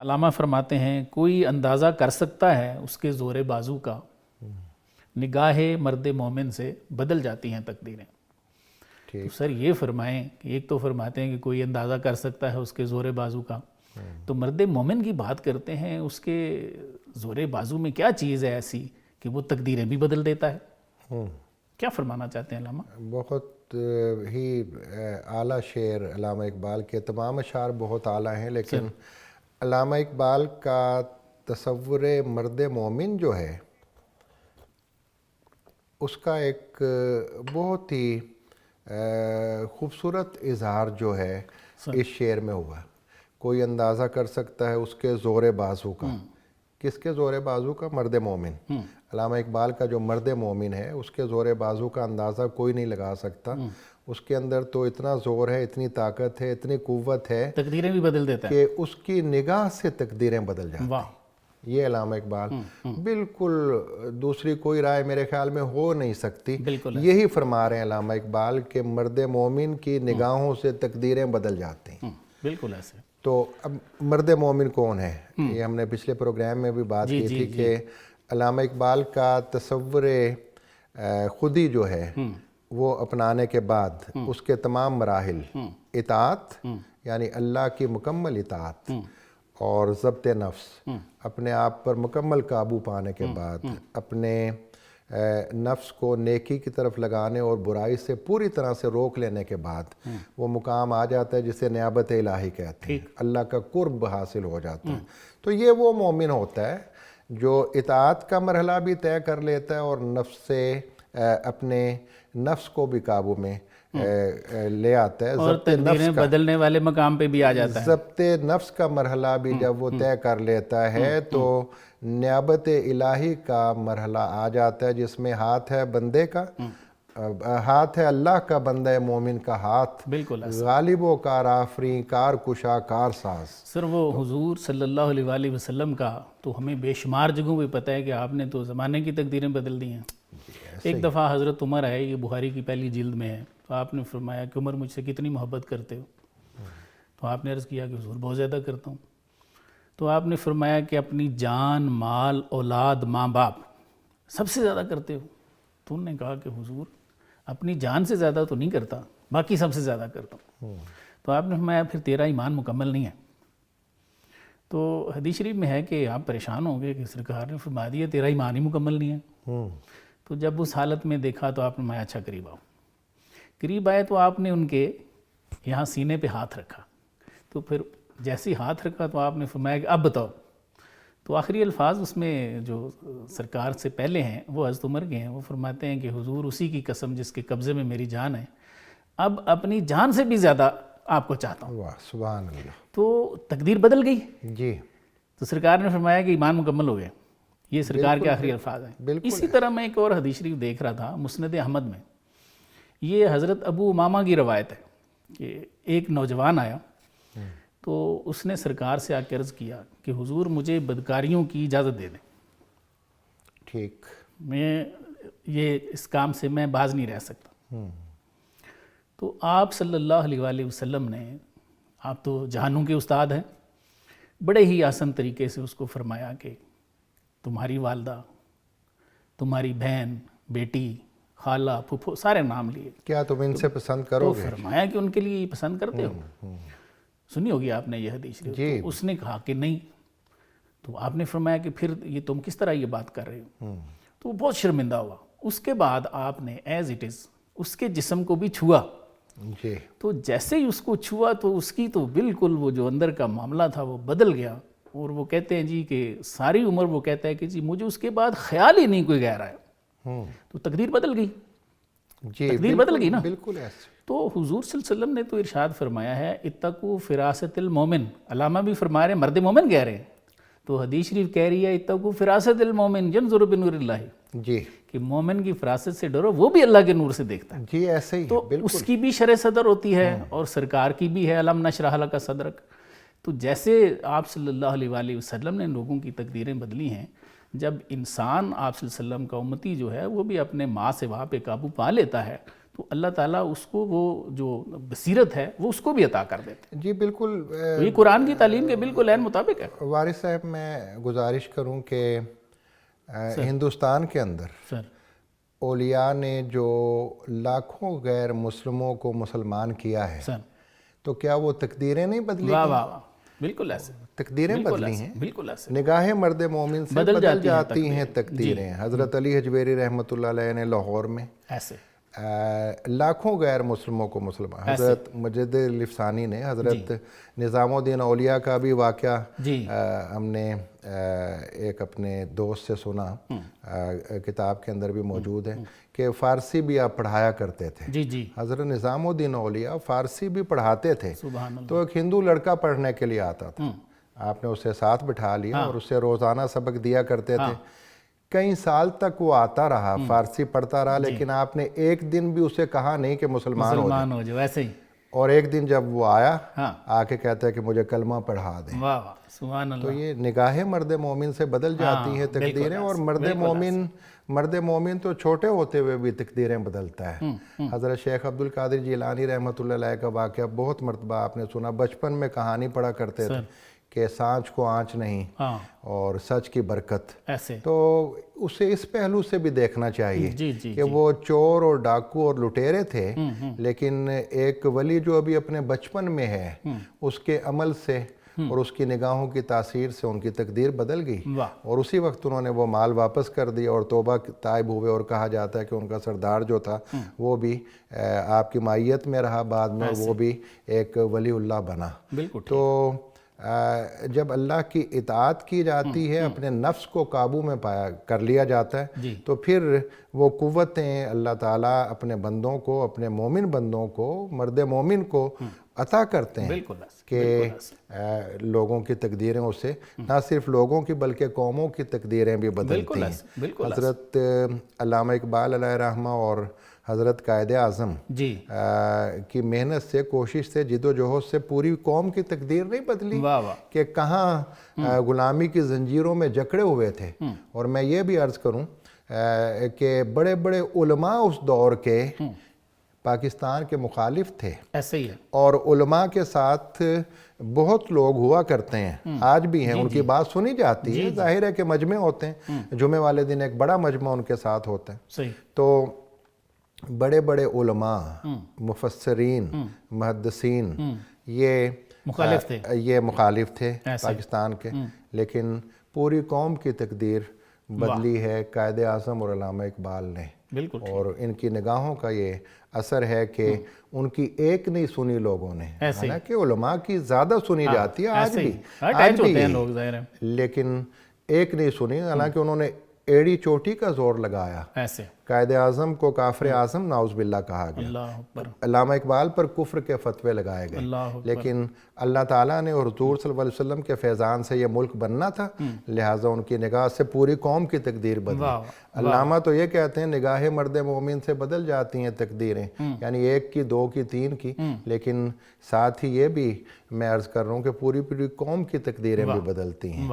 علامہ فرماتے ہیں کوئی اندازہ کر سکتا ہے اس کے زور بازو کا، نگاہ مرد مومن سے بدل جاتی ہیں تقدیریں۔ تو سر یہ فرمائیں کہ ایک تو فرماتے ہیں کہ کوئی اندازہ کر سکتا ہے اس کے زور بازو کا، تو مرد مومن کی بات کرتے ہیں، اس کے زور بازو میں کیا چیز ہے ایسی کہ وہ تقدیریں بھی بدل دیتا ہے؟ کیا فرمانا چاہتے ہیں علامہ؟ بہت ہی اعلیٰ شعر علامہ اقبال کے، تمام اشعار بہت اعلیٰ ہیں، لیکن علامہ اقبال کا تصور مرد مومن جو ہے اس کا ایک بہت ہی خوبصورت اظہار جو ہے اس شعر میں ہوا۔ کوئی اندازہ کر سکتا ہے اس کے زور بازو کا۔ کس کے زور بازو کا؟ مرد مومن۔ علامہ اقبال کا جو مرد مومن ہے اس کے زور بازو کا اندازہ کوئی نہیں لگا سکتا۔ اس کے اندر تو اتنا زور ہے، اتنی طاقت ہے، اتنی قوت ہے، تقدیریں بھی بدل دیتا ہے کہ اس کی نگاہ سے تقدیریں بدل جاتی ہیں۔ واہ! یہ علامہ اقبال بالکل دوسری کوئی رائے میرے خیال میں ہو نہیں سکتی۔ یہی فرما رہے ہیں علامہ اقبال کہ مرد مومن کی نگاہوں سے تقدیریں بدل جاتی ہیں۔ بالکل ایسے۔ تو اب مرد مومن کون ہے؟ یہ ہم نے پچھلے پروگرام میں بھی بات کی تھی کہ علامہ اقبال کا تصور خودی جو ہے وہ اپنانے کے بعد اس کے تمام مراحل، اطاعت یعنی اللہ کی مکمل اطاعت اور ضبط نفس، اپنے آپ پر مکمل قابو پانے کے بعد، اپنے نفس کو نیکی کی طرف لگانے اور برائی سے پوری طرح سے روک لینے کے بعد وہ مقام آ جاتا ہے جسے نیابت الہی کہتے ہیں، اللہ کا قرب حاصل ہو جاتا ہے۔ تو یہ وہ مومن ہوتا ہے جو اطاعت کا مرحلہ بھی طے کر لیتا ہے اور نفس سے اپنے نفس کو بھی قابو میں لے آتا ہے، اور تقدیریں بدلنے والے مقام پہ بھی آ جاتا ہے۔ ضبط نفس کا مرحلہ بھی جب وہ طے کر لیتا ہے تو نیابت الہی کا مرحلہ آ جاتا ہے، جس میں ہاتھ ہے بندے کا، ہاتھ ہے اللہ کا، بندہ مومن کا ہاتھ، بالکل غالب و کار آفریں، کار کشا کار ساز۔ سر وہ حضور صلی اللہ علیہ وآلہ وسلم کا تو ہمیں بے شمار جگہوں پہ پتہ ہے کہ آپ نے تو زمانے کی تقدیریں بدل دی ہیں۔ ایک دفعہ حضرت عمر آئے، یہ بخاری کی پہلی جلد میں ہے، تو آپ نے فرمایا کہ عمر مجھ سے کتنی محبت کرتے ہو؟ تو آپ نے عرض کیا کہ حضور بہت زیادہ کرتا ہوں۔ تو آپ نے فرمایا کہ اپنی جان، مال، اولاد، ماں باپ سب سے زیادہ کرتے ہو؟ تو انہوں نے کہا کہ حضور اپنی جان سے زیادہ تو نہیں کرتا، باقی سب سے زیادہ کرتا ہوں۔ تو آپ نے فرمایا پھر تیرا ایمان مکمل نہیں ہے۔ تو حدیث شریف میں ہے کہ آپ پریشان ہوں گے کہ سرکار نے فرما دیا تیرا ایمان ہی مکمل نہیں ہے۔ تو جب اس حالت میں دیکھا تو آپ نے فرمایا اچھا قریب آؤ۔ قریب آئے تو آپ نے ان کے یہاں سینے پہ ہاتھ رکھا، تو پھر جیسے ہاتھ رکھا تو آپ نے فرمایا کہ اب بتاؤ۔ تو آخری الفاظ اس میں جو سرکار سے پہلے ہیں وہ حضرت عمر کے ہیں، وہ فرماتے ہیں کہ حضور اسی کی قسم جس کے قبضے میں میری جان ہے، اب اپنی جان سے بھی زیادہ آپ کو چاہتا ہوں۔ واہ سبحان اللہ! تو تقدیر بدل گئی۔ جی، تو سرکار نے فرمایا کہ ایمان مکمل ہو گیا۔ یہ سرکار کے آخری الفاظ ہیں۔ اسی طرح میں ایک اور حدیث شریف دیکھ رہا تھا مسند احمد میں، یہ حضرت ابو امامہ کی روایت ہے کہ ایک نوجوان آیا تو اس نے سرکار سے آ کے عرض کیا کہ حضور مجھے بدکاریوں کی اجازت دے دیں، ٹھیک، میں یہ اس کام سے میں باز نہیں رہ سکتا۔ تو آپ صلی اللہ علیہ وآلہ وسلم نے، آپ تو جہانوں کے استاد ہیں، بڑے ہی آسان طریقے سے اس کو فرمایا کہ تمہاری والدہ، تمہاری بہن، بیٹی، خالہ، پھپھو، سارے نام لیے، کیا تم ان سے پسند کرو تو گے؟ فرمایا کہ ان کے لیے پسند کرتے ہو؟ سنی ہوگی آپ نے یہ حدیث شریف۔ تو اس نے کہا کہ نہیں۔ تو آپ نے فرمایا کہ پھر یہ تم کس طرح یہ بات کر رہے ہو؟ تو وہ بہت شرمندہ ہوا۔ اس کے بعد آپ نے ایز اٹ از اس کے جسم کو بھی چھوا۔ جی، تو جیسے ہی اس کو چھوا تو اس کی تو بالکل وہ جو اندر کا معاملہ تھا وہ بدل گیا، اور وہ کہتے ہیں جی کہ ساری عمر وہ کہتا ہے کہ جی مجھے اس کے بعد خیال ہی نہیں کوئی غیر آیا۔ تو تقدیر بدل گئی، جی، تقدیر بدل گئی نا۔ بالکل ایسے۔ تو حضور صلی اللہ علیہ وسلم نے تو ارشاد فرمایا ہے اتقوا فراست المومن، علامہ بھی فرما رہے ہیں، مرد مومن کہہ رہے ہیں، تو حدیث شریف کہہ رہی ہے اتقوا فراست المومن ینظر بنور اللہ، جی، کہ مومن کی فراست سے ڈرو، وہ بھی اللہ کے نور سے دیکھتا ہے۔ جی ایسے ہی، تو اس کی بھی شرح صدر ہوتی ہے اور سرکار کی بھی ہے الم نشرح لک صدرک۔ تو جیسے آپ صلی اللہ علیہ وآلہ وسلم نے لوگوں کی تقدیریں بدلی ہیں، جب انسان آپ صلی اللہ علیہ وسلم کا امتی جو ہے وہ بھی اپنے ماں سے وہاں پہ قابو پا لیتا ہے تو اللہ تعالیٰ اس کو وہ جو بصیرت ہے وہ اس کو بھی عطا کر دیتے ہیں. جی بالکل. تو یہ قرآن کی تعلیم کے بالکل عین مطابق ہے. وارث صاحب میں گزارش کروں کہ ہندوستان کے اندر سر اولیاء نے جو لاکھوں غیر مسلموں کو مسلمان کیا ہے سر تو کیا وہ تقدیریں نہیں بدلی؟ واہ واہ واہ، بالکل ایسے، تقدیریں بدلی ہیں. بالکل ایسے نگاہ مرد مومن سے بدل جاتی ہیں تقدیریں. حضرت علی حجویری رحمۃ اللہ علیہ نے لاہور میں ایسے لاکھوں غیر مسلموں کو مسلمان. حضرت مجد الافسانی نے حضرت نظام الدین اولیاء کا بھی واقعہ ہم نے ایک اپنے دوست سے سنا، کتاب کے اندر بھی موجود ہے کہ فارسی بھی آپ پڑھایا کرتے تھے. جی حضرت نظام الدین اولیاء فارسی بھی پڑھاتے تھے. سبحان اللہ. تو ایک ہندو لڑکا پڑھنے کے لیے آتا تھا، آپ نے اسے ساتھ بٹھا لیا اور اسے روزانہ سبق دیا کرتے تھے. کئی سال تک وہ آتا رہا، فارسی پڑھتا رہا، لیکن آپ نے ایک دن بھی اسے کہا نہیں کہ مسلمان ہو جاؤ. ایسے ہی. اور ایک دن جب وہ آیا آ کے کہتا ہے کہ مجھے کلمہ پڑھا دیں. واہ واہ، سبحان اللہ. تو یہ نگاہ مرد مومن سے بدل جاتی ہیں تقدیریں. اور مرد مومن تو چھوٹے ہوتے ہوئے بھی تقدیریں بدلتا ہے. حضرت شیخ عبد القادر جیلانی رحمۃ اللہ علیہ کا واقعہ بہت مرتبہ آپ نے سنا. بچپن میں کہانی پڑھا کرتے تھے کہ سانچ کو آنچ نہیں اور سچ کی برکت. ایسے تو اسے اس پہلو سے بھی دیکھنا چاہیے جی کہ وہ چور اور ڈاکو اور لٹیرے تھے، لیکن ایک ولی جو ابھی اپنے بچپن میں ہے اس کے عمل سے اور اس کی نگاہوں کی تاثیر سے ان کی تقدیر بدل گئی اور اسی وقت انہوں نے وہ مال واپس کر دیا اور توبہ تائب ہوئے. اور کہا جاتا ہے کہ ان کا سردار جو تھا وہ بھی آپ کی معیت میں رہا بعد میں، وہ بھی ایک ولی اللہ بنا. تو جب اللہ کی اطاعت کی جاتی ہے، اپنے نفس کو قابو میں کر لیا جاتا ہے، تو پھر وہ قوتیں اللہ تعالیٰ اپنے بندوں کو، اپنے مومن بندوں کو، مرد مومن کو عطا کرتے ہیں کہ لوگوں کی تقدیریں اسے نہ صرف لوگوں کی بلکہ قوموں کی تقدیریں بھی بدلتی ہیں. حضرت علامہ اقبال علیہ رحمہ اور حضرت قائد اعظم کی محنت سے، کوشش سے، جد و جہد سے پوری قوم کی تقدیر نہیں بدلی کہ کہاں غلامی کی زنجیروں میں جکڑے ہوئے تھے. اور میں یہ بھی عرض کروں کہ بڑے بڑے علماء اس دور کے پاکستان کے مخالف تھے. ایسے ہی ہے. اور علماء کے ساتھ بہت لوگ ہوا کرتے ہیں، آج بھی ہیں، ان کی بات سنی جاتی ہے. ظاہر ہے کہ مجمع ہوتے ہیں، جمعے والے دن ایک بڑا مجمع ان کے ساتھ ہوتا ہے. تو بڑے بڑے علماء، مفسرین، محدثین یہ مخالف تھے پاکستان کے، لیکن پوری قوم کی تقدیر بدلی ہے قائد اعظم اور علامہ اقبال نے. اور ان کی نگاہوں کا یہ اثر ہے کہ ان کی ایک نہیں سنی لوگوں نے. حالانکہ علماء کی زیادہ سنی جاتی ہے آج بھی، لیکن ایک نہیں سنی. حالانکہ انہوں نے ایڑی چوٹی کا زور لگایا. قائد اعظم کو کافر اعظم نعوذ باللہ کہا گیا. علامہ اقبال پر کفر کے فتوے لگائے گئے، لیکن اللہ تعالیٰ نے اور حضور صلی اللہ علیہ وسلم کے فیضان سے یہ ملک بننا تھا، لہٰذا ان کی نگاہ سے پوری قوم کی تقدیر بدلی. علامہ تو یہ کہتے ہیں نگاہ مرد مومن سے بدل جاتی ہیں تقدیریں، یعنی ایک کی، دو کی، تین کی، لیکن ساتھ ہی یہ بھی میں عرض کر رہا ہوں کہ پوری قوم کی تقدیریں بھی بدلتی ہیں.